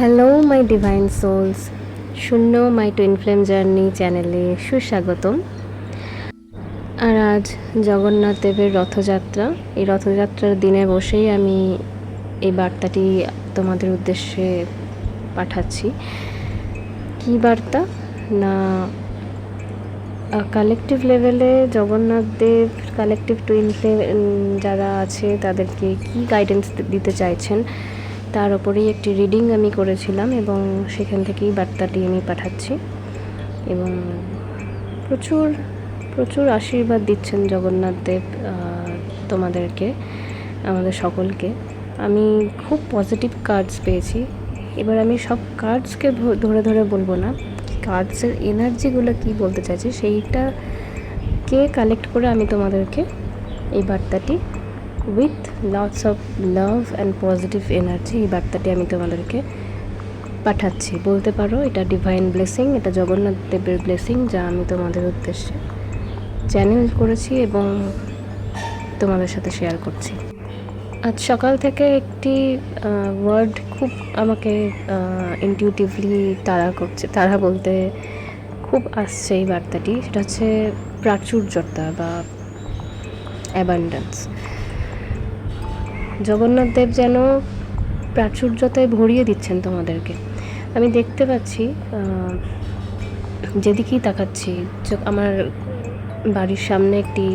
Hello my divine sols, শূন্য মাই twin flame journey চ্যানেলে সুস্বাগতম। আর আজ জগন্নাথ দেবের রথযাত্রা। এই রথযাত্রার দিনে বসেই আমি এই বার্তাটি তোমাদের উদ্দেশ্যে পাঠাচ্ছি। কী বার্তা না, কালেকটিভ লেভেলে জগন্নাথ দেব কালেকটিভ টুইন ফ্লেম যারা আছে তাদেরকে কী গাইডেন্স দিতে চাইছেন তার ওপরেই একটি রিডিং আমি করেছিলাম এবং সেখান থেকেই বার্তাটি আমি পাঠাচ্ছি। এবং প্রচুর প্রচুর আশীর্বাদ দিচ্ছেন জগন্নাথ দেব তোমাদেরকে, আমাদের সকলকে। আমি খুব পজিটিভ কার্ডস পেয়েছি। এবার আমি সব কার্ডসকে ধরে ধরে বলবো না, কার্ডসের এনার্জিগুলো কী বলতে চাইছে সেইটাকে কালেক্ট করে আমি তোমাদেরকে এই বার্তাটি with lots of love and positive energy এই বার্তাটি আমি তোমাদেরকে পাঠাচ্ছি। বলতে পারো এটা ডিভাইন ব্লেসিং, এটা জগন্নাথ দেবের ব্লেসিং যা আমি তোমাদের উদ্দেশ্যে চ্যানেল করেছি এবং তোমাদের সাথে শেয়ার করছি। আজ সকাল থেকে একটি ওয়ার্ড খুব আমাকে ইনটিউটিভলি তাড়া বলতে খুব আসছে এই বার্তাটি, সেটা হচ্ছে প্রাচুর্যতা বা অ্যাবান্ডেন্স। জগন্নাথ দেব যেন প্রাচুর্যতায় ভরিয়ে দিচ্ছেন তোমাদেরকে। আমি দেখতে পাচ্ছি, যেদিকেই তাকাচ্ছি, আমার বাড়ির সামনে একটি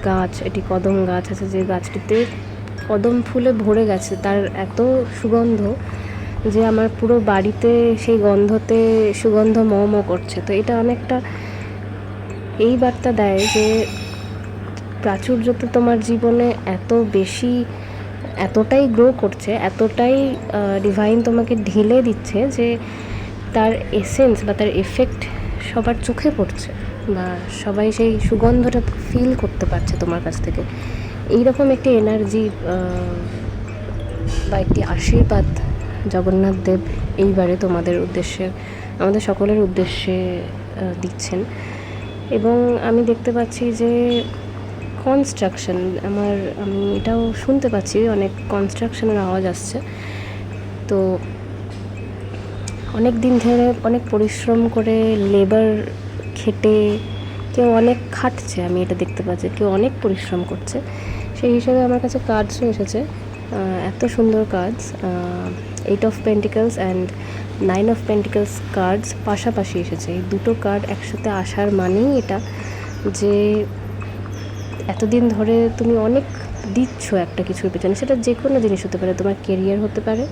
গাছ, একটি কদম গাছ আছে, যে গাছটিতে কদম ফুলে ভরে গেছে। তার এত সুগন্ধ যে আমার পুরো বাড়িতে সেই গন্ধতে সুগন্ধ ম করছে। তো এটা অনেকটা এই বার্তা দেয় যে প্রাচুর্যতা তোমার জীবনে এত বেশি, এতটাই গ্রো করছে, এতটাই ডিভাইন তোমাকে ঢেলে দিচ্ছে যে তার এসেন্স বা তার এফেক্ট সবার চোখে পড়ছে বা সবাই সেই সুগন্ধটা ফিল করতে পারছে তোমার কাছ থেকে। এইরকম একটি এনার্জি বা একটি আশীর্বাদ জগন্নাথ দেব এইবারে তোমাদের উদ্দেশ্যে, আমাদের সকলের উদ্দেশ্যে দিচ্ছেন। এবং আমি দেখতে পাচ্ছি যে কনস্ট্রাকশন, আমি এটাও শুনতে পাচ্ছি অনেক কনস্ট্রাকশনের আওয়াজ আসছে। তো অনেক দিন ধরে অনেক পরিশ্রম করে লেবার খেটে কেউ অনেক খাটছে, আমি এটা দেখতে পাচ্ছি কেউ অনেক পরিশ্রম করছে। সেই হিসাবে আমার কাছে কার্ডসও এসেছে, এত সুন্দর cards, 8 of pentacles and 9 of pentacles cards পাশাপাশি এসেছে। এই দুটো কার্ড একসাথে আসার মানেই এটা যে এতদিন ধরে তুমি অনেক দিচ্ছ একটা কিছুর পেছনে, সেটা যে কোনো জিনিস হতে পারে, তোমার কেরিয়ার হতে পারে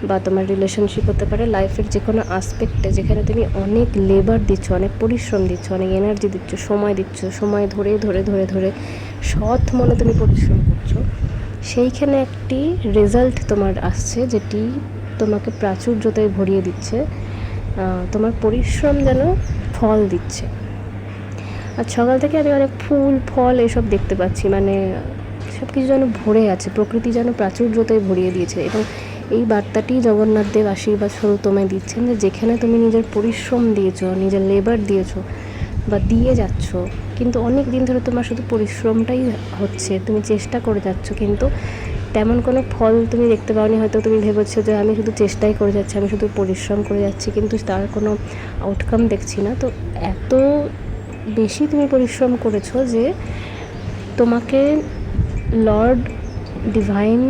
বা তোমার রিলেশনশিপ হতে পারে, লাইফের যে কোনো আসপেক্টে যেখানে তুমি অনেক লেবার দিচ্ছ, অনেক পরিশ্রম দিচ্ছ, অনেক এনার্জি দিচ্ছ, সময় ধরে ধরে ধরে ধরে সৎ মনে তুমি পরিশ্রম করছো, সেইখানে একটি রেজাল্ট তোমার আসছে যেটি তোমাকে প্রাচুর্যতায় ভরিয়ে দিচ্ছে। তোমার পরিশ্রম যেন ফল দিচ্ছে। আর সকাল থেকে আমি অনেক ফুল ফল এসব দেখতে পাচ্ছি, মানে সব কিছু যেন ভরে আছে, প্রকৃতি যেন প্রাচুর্যতায় ভরিয়ে দিয়েছে। এবং এই বার্তাটি জগন্নাথ দেব আশীর্বাদ স্বরূপ তোমায় দিচ্ছেন যে যেখানে তুমি নিজের পরিশ্রম দিয়েছো, নিজের লেবার দিয়েছো বা দিয়ে যাচ্ছ, কিন্তু অনেক দিন ধরে তোমার শুধু পরিশ্রমটাই হচ্ছে, তুমি চেষ্টা করে যাচ্ছ কিন্তু তেমন কোনো ফল তুমি দেখতে পাওনি। হয়তো তুমি ভেবেছো যে আমি শুধু চেষ্টাই করে যাচ্ছি, আমি শুধু পরিশ্রম করে যাচ্ছি, কিন্তু তার কোনো আউটকাম দেখছি না। তো এত বেশি তুমি পরিশ্রম করেছো যে তোমাকে লর্ড ডিভাইন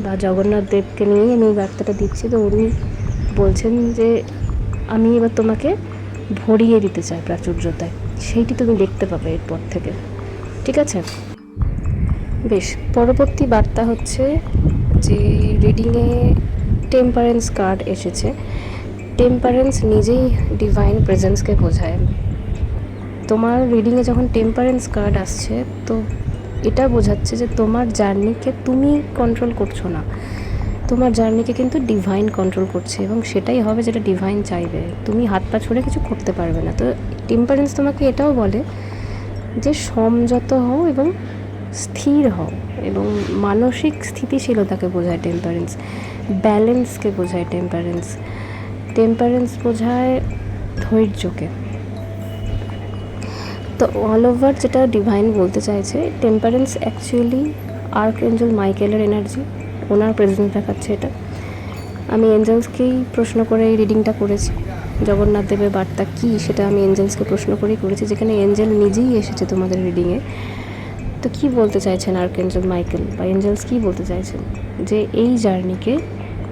বা জগন্নাথ দেবকে নিয়েই আমি এই বার্তাটা দিচ্ছি। তো উনি বলছেন যে আমি এবার তোমাকে ভরিয়ে দিতে চাই প্রাচুর্যতায়, সেইটি তুমি দেখতে পাবে এরপর থেকে, ঠিক আছে? বেশ, পরবর্তী বার্তা হচ্ছে যে রিডিংয়ে টেম্পারেন্স কার্ড এসেছে। টেম্পারেন্স নিজেই ডিভাইন প্রেজেন্সকে বোঝায়। তোমার রিডিংয়ে যখন টেম্পারেন্স কার্ড আসছে তো এটা বোঝাচ্ছে যে তোমার জার্নিকে তুমি কন্ট্রোল করছো না, তোমার জার্নিকে কিন্তু ডিভাইন কন্ট্রোল করছে এবং সেটাই হবে যেটা ডিভাইন চাইবে। তুমি হাত পা ছড়ে কিছু করতে পারবে না। তো টেম্পারেন্স তোমাকে এটাও বলে যে সংযত হও এবং স্থির হও, এবং মানসিক স্থিতিশীলতাকে বোঝায় টেম্পারেন্স, ব্যালেন্সকে বোঝায় টেম্পারেন্স বোঝায় ধৈর্যকে। তো অল ওভার যেটা ডিভাইন বলতে চাইছে, টেম্পারেন্স অ্যাকচুয়ালি আর্কএঞ্জেল মাইকেলের এনার্জি, ওনার প্রেজেন্স দেখাচ্ছে এটা। আমি এঞ্জেলসকেই প্রশ্ন করে এই রিডিংটা করেছি। জগন্নাথ দেবের বার্তা কী সেটা আমি এঞ্জেলসকে প্রশ্ন করেই করেছি, যেখানে এঞ্জেল নিজেই এসেছে তোমাদের রিডিংয়ে। তো কী বলতে চাইছেন আর্কএঞ্জেল মাইকেল বা এঞ্জেলস কী বলতে চাইছেন? যে এই জার্নিকে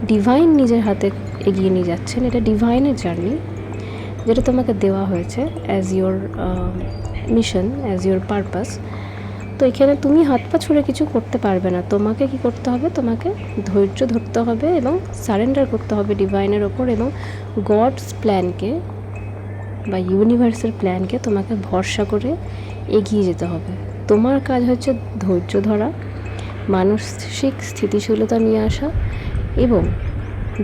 ডিভাইন নিজের হাতে এগিয়ে নিয়ে যাচ্ছেন। এটা ডিভাইনের জার্নি, যেটা তোমাকে দেওয়া হয়েছে as your mission, as your purpose. তো এখানে তুমি হাত পা ছুঁড়ে কিছু করতে পারবে না। তোমাকে কি করতে হবে? তোমাকে ধৈর্য ধরতে হবে এবং সারেন্ডার করতে হবে ডিভাইনের ওপর, এবং গডস প্ল্যানকে বা ইউনিভার্সের প্ল্যানকে তোমাকে ভরসা করে এগিয়ে যেতে হবে। তোমার কাজ হচ্ছে ধৈর্য ধরা, মানসিক স্থিতিশীলতা নিয়ে আসা এবং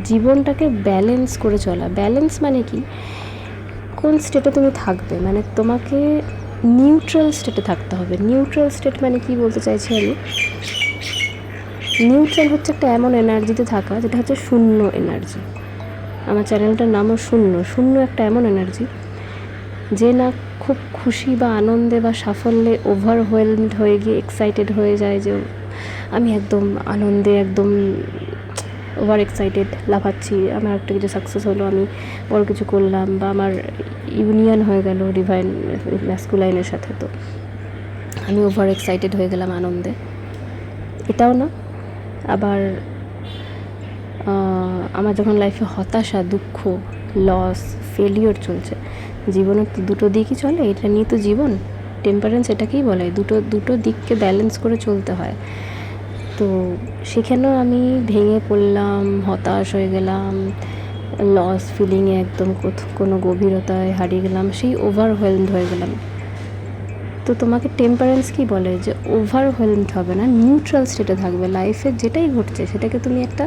জীবনটাকে ব্যালেন্স করে চলা। ব্যালেন্স মানে কি? কোন স্টেটে তুমি থাকবে, মানে তোমাকে নিউট্রাল স্টেটে থাকতে হবে। নিউট্রাল স্টেট মানে কি বলতে চাইছি আমি? নিউট্রাল হচ্ছে একটা এমন এনার্জিতে থাকা যেটা হচ্ছে শূন্য এনার্জি। আমার চ্যানেলটার নামও শূন্য। শূন্য একটা এমন এনার্জি যে না খুব খুশি বা আনন্দে বা সাফল্যে ওভারওয়েলমড হয়ে গিয়ে এক্সাইটেড হয়ে যায় যে আমি একদম আনন্দে একদম ওভার এক্সাইটেড, লাফাচ্ছি, আমার একটা কিছু সাকসেস হলো, আমি বড় কিছু করলাম, বা আমার ইউনিয়ন হয়ে গেল ডিভাইন ম্যাসকুলাইনের সাথে, তো আমি ওভার এক্সাইটেড হয়ে গেলাম আনন্দে। এটাও না। আবার আমার যখন লাইফে হতাশা, দুঃখ, লস, ফেলিওর চলছে, জীবনের তো দুটো দিকই চলে, এটা নিয়ে তো জীবন। টেম্পারেন্স এটাকেই বলে, দুটো দিককে ব্যালেন্স করে চলতে হয়। তো সেখানেও আমি ভেঙে পড়লাম, হতাশ হয়ে গেলাম, লস ফিলিংয়ে একদম কোনো গভীরতায় হারিয়ে গেলাম, সেই ওভারওয়েলমড হয়ে গেলাম। তো তোমাকে টেম্পারেন্স কি বলে? যে ওভারওয়েলমড হবে না, নিউট্রাল স্টেটে থাকবে। লাইফে যেটাই ঘটছে সেটাকে তুমি একটা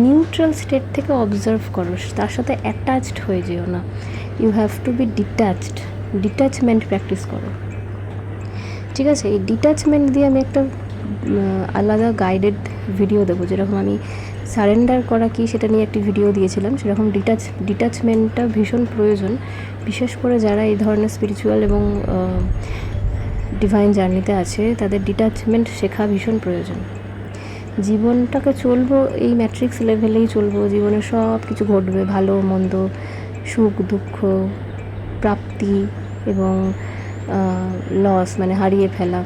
নিউট্রাল স্টেট থেকে অবজার্ভ করো, তার সাথে অ্যাটাচড হয়ে যেও না। You have to be detached, detachment practice করো, ঠিক আছে? এই ডিট্যাচমেন্ট দিয়ে আমি একটা আলাদা গাইডেড ভিডিও দেবো, যেরকম আমি সারেন্ডার করা কি সেটা নিয়ে একটি ভিডিও দিয়েছিলাম, সেরকম ডিট্যাচমেন্টটা ভীষণ প্রয়োজন, বিশেষ করে যারা এই ধরনের স্পিরিচুয়াল এবং ডিভাইন জার্নিতে আছে, তাদের ডিট্যাচমেন্ট শেখা ভীষণ প্রয়োজন। জীবনটাকে চলবো এই ম্যাট্রিক্স লেভেলেই চলবো, জীবনে সব কিছু ঘটবে, ভালো মন্দ, সুখ দুঃখ, প্রাপ্তি এবং লস মানে হারিয়ে ফেলা।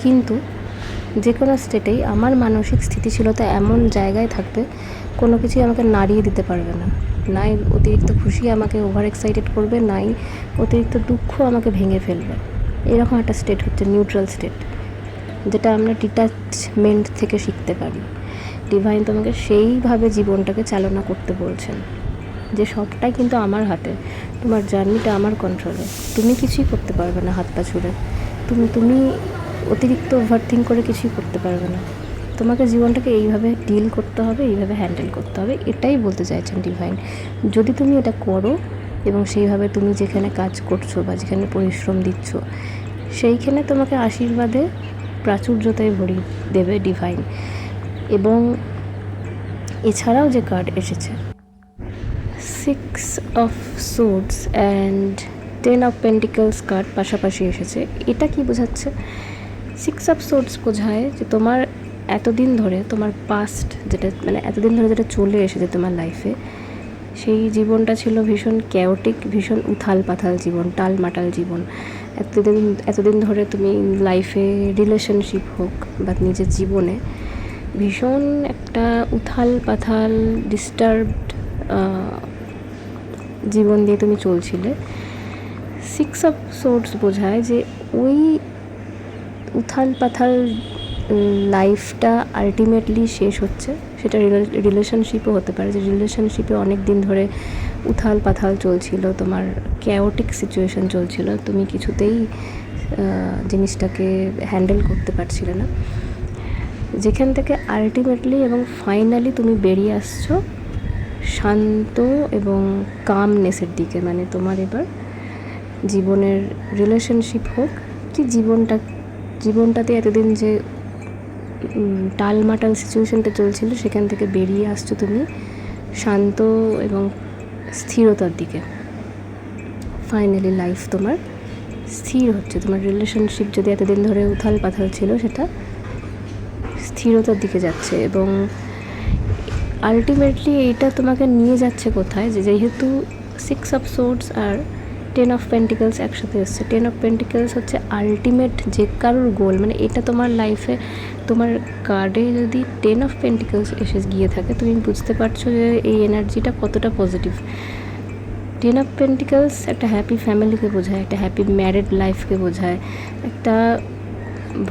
কিন্তু যে কোনো স্টেটেই আমার মানসিক স্থিতিশীলতা এমন জায়গায় থাকবে, কোনো কিছুই আমাকে নাড়িয়ে দিতে পারবে না। নাই অতিরিক্ত খুশি আমাকে ওভার এক্সাইটেড করবে, নাই অতিরিক্ত দুঃখ আমাকে ভেঙে ফেলবে। এরকম একটা স্টেট হচ্ছে নিউট্রাল স্টেট, যেটা আমরা ডিট্যাচমেন্ট থেকে শিখতে পারি। ডিভাইন তোমাকে সেইভাবে জীবনটাকে চালনা করতে বলছেন যে সবটাই কিন্তু আমার হাতে, তোমার জার্নিটা আমার কন্ট্রোলে, তুমি কিছুই করতে পারবে না হাত পা ছুড়ে, তুমি অতিরিক্ত ওভারথিঙ্ক করে কিছুই করতে পারবে না। তোমাকে জীবনটাকে এইভাবে ডিল করতে হবে, এইভাবে হ্যান্ডেল করতে হবে, এটাই বলতে চাইছেন ডিভাইন। যদি তুমি এটা করো এবং সেইভাবে তুমি যেখানে কাজ করছো বা যেখানে পরিশ্রম দিচ্ছ, সেইখানে তোমাকে আশীর্বাদে প্রাচুর্যতায় ভরিয়ে দেবে ডিভাইন। এবং এছাড়াও যে কার্ড এসেছে, 6 of swords and 10 of pentacles card পাশাপাশি এসেছে। এটা কি বোঝাচ্ছে? 6 অফ সোর্ডস বোঝায় যে তোমার এতদিন ধরে তোমার পাস্ট যেটা, মানে এতদিন ধরে যেটা চলে এসেছে তোমার লাইফে, সেই জীবনটা ছিল ভীষণ ক্যাওটিক, ভীষণ উথাল পাথাল জীবন, টালমাটাল জীবন। এতদিন ধরে তুমি লাইফে রিলেশনশিপ হোক বা নিজের জীবনে ভীষণ একটা উথাল পাথাল ডিস্টার্বড জীবন দিয়ে তুমি চলছিলে। 6 অফ সোর্ডস বোঝায় যে ওই উথাল পাথাল লাইফটা আলটিমেটলি শেষ হচ্ছে। সেটা রিলেশনশিপও হতে পারে, যে রিলেশনশিপে অনেক দিন ধরে উথাল পাথাল চলছিল, তোমার ক্যাওটিক সিচুয়েশন চলছিল, তুমি কিছুতেই জিনিসটাকে হ্যান্ডেল করতে পারছিলে না, যেখান থেকে আলটিমেটলি এবং ফাইনালি তুমি বেরিয়ে আসছো শান্ত এবং কামনেসের দিকে। মানে তোমার এবার জীবনের রিলেশনশিপ হোক কি জীবনটাতে এতদিন যে টালমাটাল সিচুয়েশনটা চলছিল, সেখান থেকে বেরিয়ে আসছো তুমি শান্ত এবং স্থিরতার দিকে। ফাইনালি লাইফ তোমার স্থির হচ্ছে, তোমার রিলেশনশিপ যদি এতদিন ধরে উথাল পাথাল ছিল সেটা স্থির স্থিরতার দিকে যাচ্ছে। এবং আলটিমেটলি এইটা তোমাকে নিয়ে যাচ্ছে কোথায়, যে যেহেতু 6 অফ সোর্ডস আর 10 অফ পেন্টিকলস একসাথে এসছে। 10 অফ পেন্টিকলস হচ্ছে আলটিমেট যে কারোর গোল, মানে এটা তোমার লাইফে, তোমার কার্ডে যদি 10 অফ পেন্টিকলস এসে গিয়ে থাকে, তুমি বুঝতে পারছো যে এই এনার্জিটা কতটা পজিটিভ। 10 অফ পেন্টিকলস একটা হ্যাপি ফ্যামিলিকে বোঝায়, একটা হ্যাপি ম্যারিড লাইফকে বোঝায়, একটা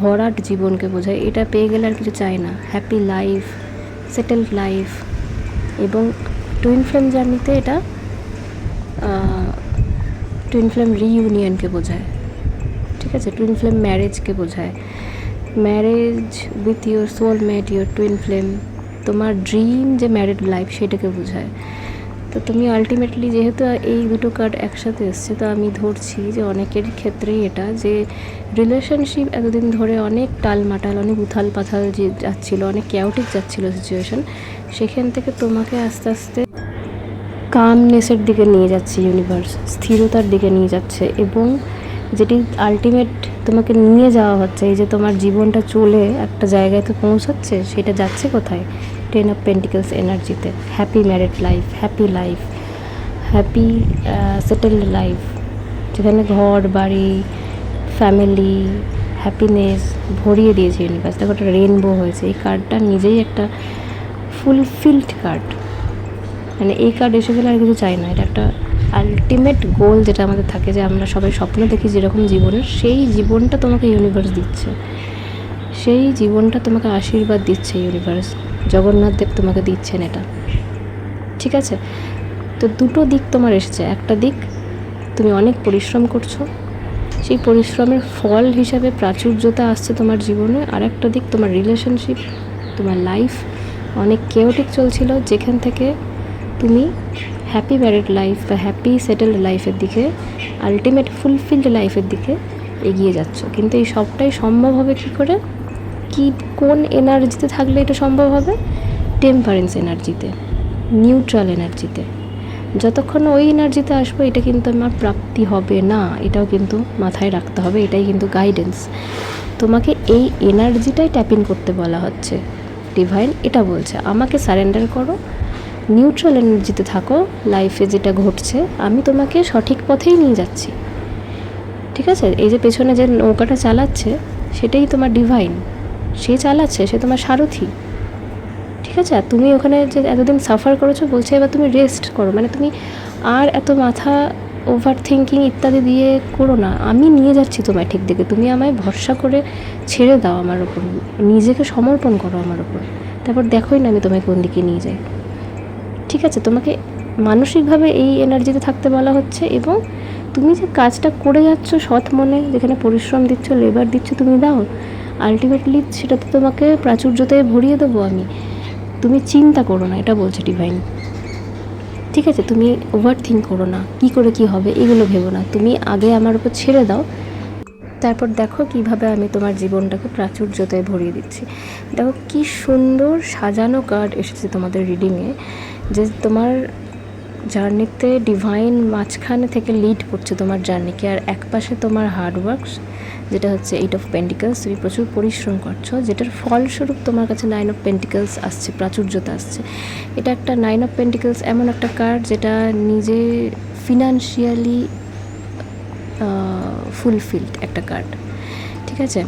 ভরাট জীবনকে বোঝায়। এটা পেয়ে গেলে আর কিছু চাই না, হ্যাপি লাইফ, সেটেলড লাইফ। এবং টুইন ফ্লেম জার্নিতে এটা টুইন ফ্লেম রিইউনিয়নকে বোঝায়, ঠিক আছে? টুইন ফ্লেম ম্যারেজকে বোঝায়, marriage with your soulmate, your twin flame, তোমার ড্রিম যে ম্যারিড লাইফ সেটাকে বোঝায়। তো তুমি আলটিমেটলি যেহেতু এই দুটো কার্ড একসাথে এসছে, তো আমি ধরছি যে অনেকের ক্ষেত্রেই এটা, যে রিলেশনশিপ এতদিন ধরে অনেক টালমাটাল, অনেক উথাল পাথাল যে যাচ্ছিলো, অনেক ক্যাওটিক যাচ্ছিলো সিচুয়েশন, সেখান থেকে তোমাকে আস্তে আস্তে কামনেসের দিকে নিয়ে যাচ্ছে ইউনিভার্স, স্থিরতার দিকে নিয়ে যাচ্ছে। এবং যেটি আলটিমেট তোমাকে নিয়ে যাওয়া হচ্ছে, এই যে তোমার জীবনটা চলে একটা জায়গায় তো পৌঁছাচ্ছে, সেটা যাচ্ছে কোথায়? 10 অফ পেন্টিকলস এনার্জিতে। Happy married life, happy life, happy settled life, যেখানে ঘর বাড়ি ফ্যামিলি হ্যাপিনেস ভরিয়ে দিয়েছে ইউনিভার্স। দেখো একটা রেনবো হয়েছে, এই কার্ডটা নিজেই একটা ফুলফিলড কার্ড। মানে এই কার্ড এসে গেলে আর কিছু চাই না, এটা একটা আলটিমেট গোল যেটা আমাদের থাকে, যে আমরা সবাই স্বপ্ন দেখি যেরকম জীবনের, সেই জীবনটা তোমাকে ইউনিভার্স দিচ্ছে, সেই জীবনটা তোমাকে আশীর্বাদ দিচ্ছে ইউনিভার্স, জগন্নাথ দেব তোমাকে দিচ্ছেন এটা, ঠিক আছে? তো দুটো দিক তোমার এসেছে। একটা দিক তুমি অনেক পরিশ্রম করছো, সেই পরিশ্রমের ফল হিসাবে প্রাচুর্যতা আসছে তোমার জীবনে। আর একটা দিক তোমার রিলেশনশিপ, তোমার লাইফ অনেক কেওটিক চলছিল, যেখান থেকে তুমি হ্যাপি ম্যারিড লাইফ বা হ্যাপি সেটেলড লাইফের দিকে, আলটিমেট ফুলফিলড লাইফের দিকে এগিয়ে যাচ্ছ। কিন্তু এই সবটাই সম্ভব হবে কী করে, কি কোন এনার্জিতে থাকলে এটা সম্ভব হবে? টেম্পারেন্স এনার্জিতে, নিউট্রাল এনার্জিতে। যতক্ষণ ওই এনার্জিতে আসবো, এটা কিন্তু আমার প্রাপ্তি হবে না, এটাও কিন্তু মাথায় রাখতে হবে। এটাই কিন্তু গাইডেন্স, তোমাকে এই এনার্জিটাই ট্যাপ ইন করতে বলা হচ্ছে। ডিভাইন এটা বলছে, আমাকে সারেন্ডার করো, নিউট্রাল এনার্জিতে থাকো, লাইফে যেটা ঘটছে আমি তোমাকে সঠিক পথেই নিয়ে যাচ্ছি, ঠিক আছে? এই যে পেছনে যে নৌকাটা চালাচ্ছে, সেটাই তোমার ডিভাইন, সে চালাচ্ছে, সে তোমার সারথি, ঠিক আছে? আর তুমি ওখানে যে এতদিন সাফার করেছো, বলছে এবার তুমি রেস্ট করো, মানে তুমি আর এত মাথা ওভার থিঙ্কিং ইত্যাদি দিয়ে করো না, আমি নিয়ে যাচ্ছি তোমায় ঠিক দিকে, তুমি আমায় ভরসা করে ছেড়ে দাও আমার ওপর, নিজেকে সমর্পণ করো আমার ওপর, তারপর দেখোই না আমি তোমায় কোন দিকে নিয়ে যাই, ঠিক আছে? তোমাকে মানসিকভাবে এই এনার্জিতে থাকতে বলা হচ্ছে। এবং তুমি যে কাজটা করে যাচ্ছ সৎ মনে, যেখানে পরিশ্রম দিচ্ছ, লেবার দিচ্ছ, তুমি দাও, আলটিমেটলি সেটা তো তোমাকে প্রাচুর্যতায় ভরিয়ে দেবো আমি, তুমি চিন্তা করো না, এটা বলছে ডিভাইন, ঠিক আছে? তুমি ওভার থিঙ্ক করো না, কী করে কী হবে এগুলো ভেবো না, তুমি আগে আমার উপর ছেড়ে দাও, তারপর দেখো কিভাবে আমি তোমার জীবনটাকে প্রাচুর্যতায় ভরিয়ে দিচ্ছি। দেখো কি সুন্দর সাজানো কার্ড এসেছে তোমাদের রিডিংয়ে, যে তোমার জার্নিতে ডিভাইন মাঝখানে থেকে লিড করছে তোমার জার্নিকে। আর একপাশে তোমার হার্ডওয়ার্কস, যেটা হচ্ছে 8 অফ পেন্টিকলস, তুমি প্রচুর পরিশ্রম করছো, যেটার ফলস্বরূপ তোমার কাছে 9 অফ পেন্টিকলস আসছে, প্রাচুর্যতা আসছে। এটা একটা 9 অফ পেন্টিকলস এমন একটা কার্ড যেটা নিজে ফিনান্সিয়ালি ফুলফিলড একটা কার্ড, ঠিক আছে?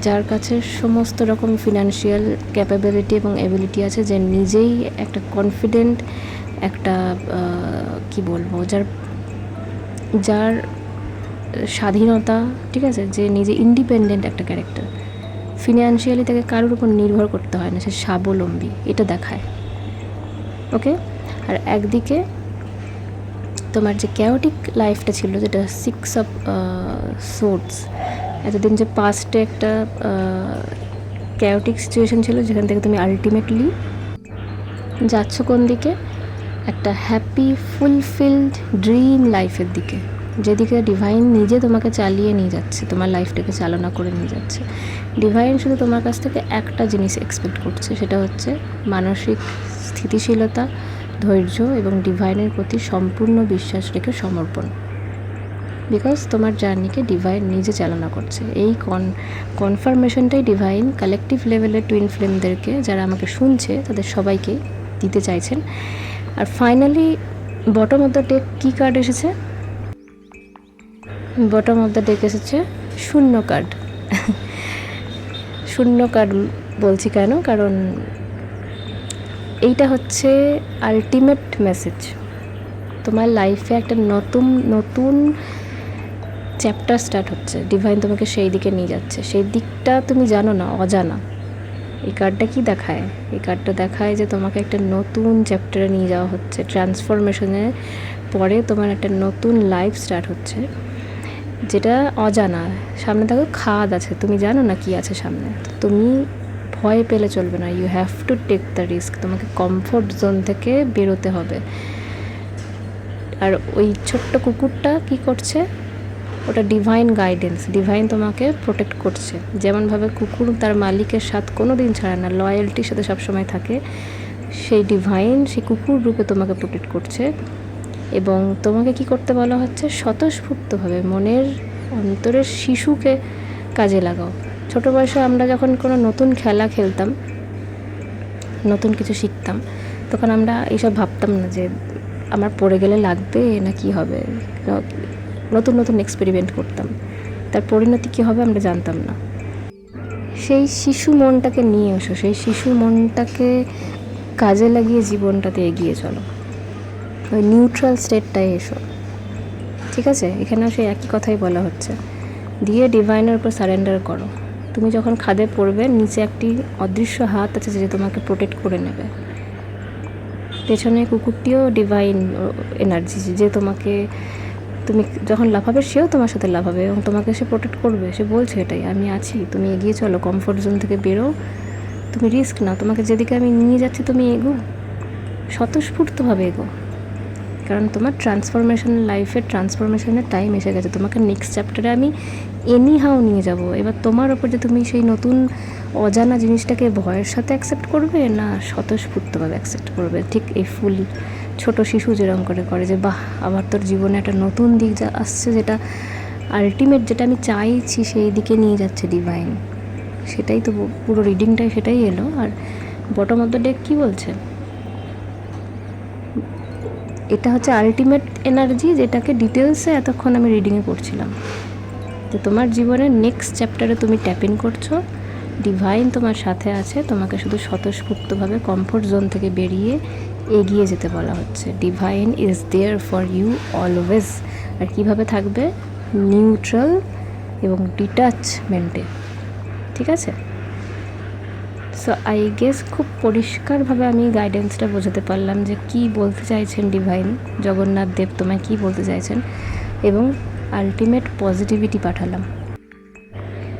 যার কাছে সমস্ত রকম ফিনান্সিয়াল ক্যাপাবিলিটি এবং এবিলিটি আছে, যে নিজেই একটা কনফিডেন্ট, একটা কি বলবো, যার স্বাধীনতা, ঠিক আছে, যে নিজে ইন্ডিপেন্ডেন্ট একটা ক্যারেক্টার, ফিনান্সিয়ালি তাকে কারোর উপর নির্ভর করতে হয় না, সে স্বাবলম্বী, এটা দেখায়, ওকে? আর একদিকে তোমার যে ক্যাওটিক লাইফটা ছিল, যেটা 6 অফ সোর্ডস, এতদিন যে পাস্টে একটা ক্যাওটিক সিচুয়েশন ছিল, যেখান থেকে তুমি আলটিমেটলি যাচ্ছ কোন দিকে, একটা হ্যাপি ফুলফিলড ড্রিম লাইফের দিকে, যেদিকে ডিভাইন নিজে তোমাকে চালিয়ে নিয়ে যাচ্ছে, তোমার লাইফটাকে চালনা করে নিয়ে যাচ্ছে। ডিভাইন শুধু তোমার কাছ থেকে একটা জিনিস এক্সপেক্ট করছে, সেটা হচ্ছে মানসিক স্থিতিশীলতা, ধৈর্য এবং ডিভাইনের প্রতি সম্পূর্ণ বিশ্বাস রেখে সমর্পণ। বিকজ তোমার জার্নিকে ডিভাইন নিজে চালনা করছে। এই কনফার্মেশনটাই ডিভাইন কালেকটিভ লেভেলের টুইন ফ্লেমদেরকে, যারা আমাকে শুনছে তাদের সবাইকে দিতে চাইছেন। আর finally bottom of the deck কী কার্ড এসেছে? বটম অফ দ্য ডেক এসেছে শূন্য কার্ড। শূন্য কার্ড বলছি কেন? কারণ এইটা হচ্ছে আলটিমেট মেসেজ। তোমার লাইফে একটা নতুন চ্যাপ্টার স্টার্ট হচ্ছে। ডিভাইন তোমাকে সেই দিকে নিয়ে যাচ্ছে। সেই দিকটা তুমি জানো না, অজানা। এই কার্ডটা কি দেখায়? এই কার্ডটা দেখায় যে তোমাকে একটা নতুন চ্যাপ্টারে নিয়ে যাওয়া হচ্ছে। ট্রান্সফরমেশনের পরে তোমার একটা নতুন লাইফ স্টার্ট হচ্ছে, যেটা অজানা। সামনে দেখো খাদ আছে, তুমি জানো না কি আছে সামনে। তুমি ভয় পেলে চলবে না। You have to take the risk. তোমাকে কমফোর্ট জোন থেকে বেরোতে হবে। আর ওই ছোট্ট কুকুরটা কি করছে? ওটা ডিভাইন গাইডেন্স। ডিভাইন তোমাকে প্রোটেক্ট করছে। যেমনভাবে কুকুর তার মালিকের সাথে কোনো দিন ছাড়ে না, লয়্যালটির সাথে সবসময় থাকে, সেই ডিভাইন সেই কুকুর রূপে তোমাকে প্রোটেক্ট করছে। এবং তোমাকে কি করতে বলা হচ্ছে? স্বতঃস্ফূর্তভাবে মনের অন্তরের শিশুকে কাজে লাগাও। ছোটো বয়সে আমরা যখন কোনো নতুন খেলা খেলতাম, নতুন কিছু শিখতাম, তখন আমরা এইসব ভাবতাম না যে আমার পড়ে গেলে লাগবে না কি হবে। নতুন নতুন এক্সপেরিমেন্ট করতাম, তার পরিণতি কী হবে আমরা জানতাম না। সেই শিশু মনটাকে নিয়ে এসো, সেই শিশু মনটাকে কাজে লাগিয়ে জীবনটাতে এগিয়ে চলো। ওই নিউট্রাল স্টেটটায় এসো, ঠিক আছে? এখানেও সেই একই কথাই বলা হচ্ছে, দিয়ে ডিভাইনের উপর সারেন্ডার করো। তুমি যখন খাদে পড়বে, নিচে একটি অদৃশ্য হাত আছে যে তোমাকে প্রোটেক্ট করে নেবে। পেছনে কুকুরটিও ডিভাইন এনার্জি, যে তোমাকে, তুমি যখন লাফাবে সেও তোমার সাথে লাফাবে এবং তোমাকে সে প্রোটেক্ট করবে। সে বলছে এটাই, আমি আছি, তুমি এগিয়ে চলো, কমফোর্ট জোন থেকে বেরো, তুমি রিস্ক নাও, তোমাকে যেদিকে আমি নিয়ে যাচ্ছি তুমি এগো, স্বতঃস্ফূর্তভাবে এগো। কারণ তোমার ট্রান্সফরমেশনের টাইম এসে গেছে। তোমাকে নেক্সট চ্যাপ্টারে আমি এনিহাও নিয়ে যাব। এবার তোমার ওপর যে তুমি সেই নতুন অজানা জিনিসটাকে ভয়ের সাথে অ্যাকসেপ্ট করবে না স্বতঃস্ফূর্তভাবে অ্যাকসেপ্ট করবে। ঠিক এই ফুল ছোট শিশু যেরকম করে যে বাহ, আবার তোর জীবনে একটা নতুন দিক যা আসছে, যেটা আলটিমেট, যেটা আমি চাইছি সেই দিকে নিয়ে যাচ্ছে ডিভাইন। সেটাই তো পুরো রিডিংটাই সেটাই এলো। আর বটম অফ দ্য ডেক কী বলছে? এটা হচ্ছে আলটিমেট এনার্জি, যেটাকে ডিটেলসে এতক্ষণ আমি রিডিংয়ে পড়ছিলাম। তো তোমার জীবনের নেক্সট চ্যাপ্টারে তুমি ট্যাপ ইন করছো, ডিভাইন তোমার সাথে আছে, তোমাকে শুধু স্বতঃস্ফূর্তভাবে কমফোর্ট জোন থেকে বেরিয়ে এগিয়ে যেতে বলা হচ্ছে। Divine is there for you always. আর কীভাবে থাকবে? নিউট্রাল এবং ডিটাচমেন্টে, ঠিক আছে? সো আই গেস খুব পরিষ্কারভাবে আমি গাইডেন্সটা বোঝাতে পারলাম যে কী বলতে চাইছেন ডিভাইন, জগন্নাথ দেব তোমায় কী বলতে চাইছেন, এবং আলটিমেট পজিটিভিটি পাঠালাম।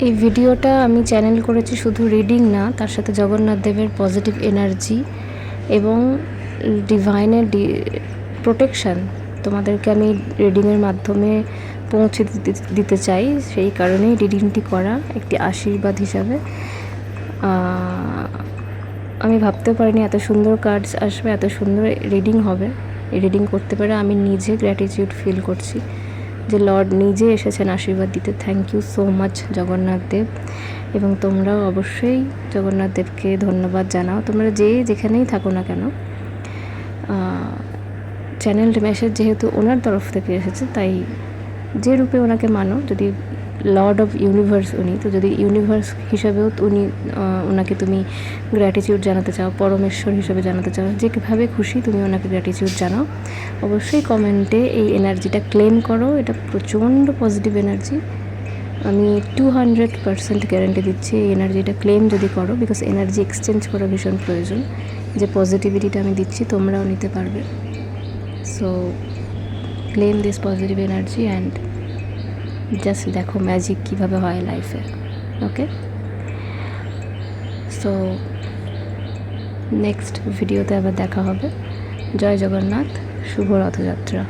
এই ভিডিওটা আমি চ্যানেল করেছি শুধু রিডিং না, তার সাথে জগন্নাথ দেবের পজিটিভ এনার্জি এবং ডিভাইনের প্রোটেকশান তোমাদেরকে আমি রিডিংয়ের মাধ্যমে পৌঁছে দিতে চাই। সেই কারণেই রিডিংটি করা একটি আশীর্বাদ হিসাবে। আমি ভাবতেও পারিনি এত সুন্দর কার্ডস আসবে, এত সুন্দর রিডিং হবে। এই রিডিং করতে পারে আমি নিজে গ্র্যাটিটিউড ফিল করছি যে লর্ড নিজে এসেছেন আশীর্বাদ দিতে। Thank you so much Jagannath Dev. এবং তোমরাও অবশ্যই জগন্নাথ দেবকে ধন্যবাদ জানাও, তোমরা যেখানেই থাকো না কেন। চ্যানেল মেসেজ যেহেতু ওনার তরফ থেকে এসেছে, তাই যে রূপে ওনাকে মানো, যদি লর্ড অফ ইউনিভার্স উনি, তো যদি ইউনিভার্স হিসাবেও ওনাকে তুমি গ্র্যাটিটিউড জানাতে চাও, পরমেশ্বর হিসেবে জানাতে চাও, যেভাবে খুশি তুমি ওনাকে গ্র্যাটিটিউড জানাও। অবশ্যই কমেন্টে এই এনার্জিটা ক্লেম করো। এটা প্রচণ্ড পজিটিভ এনার্জি, আমি 200% গ্যারান্টি দিচ্ছি। এই এনার্জিটা ক্লেম যদি করো, বিকজ এনার্জি এক্সচেঞ্জ করা ভীষণ প্রয়োজন। যে পজিটিভিটিটা আমি দিচ্ছি তোমরাও নিতে পারবে। So claim this positive energy and just দেখো ম্যাজিক কীভাবে হয় লাইফে। ওকে, সো নেক্সট ভিডিওতে আবার দেখা হবে। জয় জগন্নাথ, শুভ রথযাত্রা।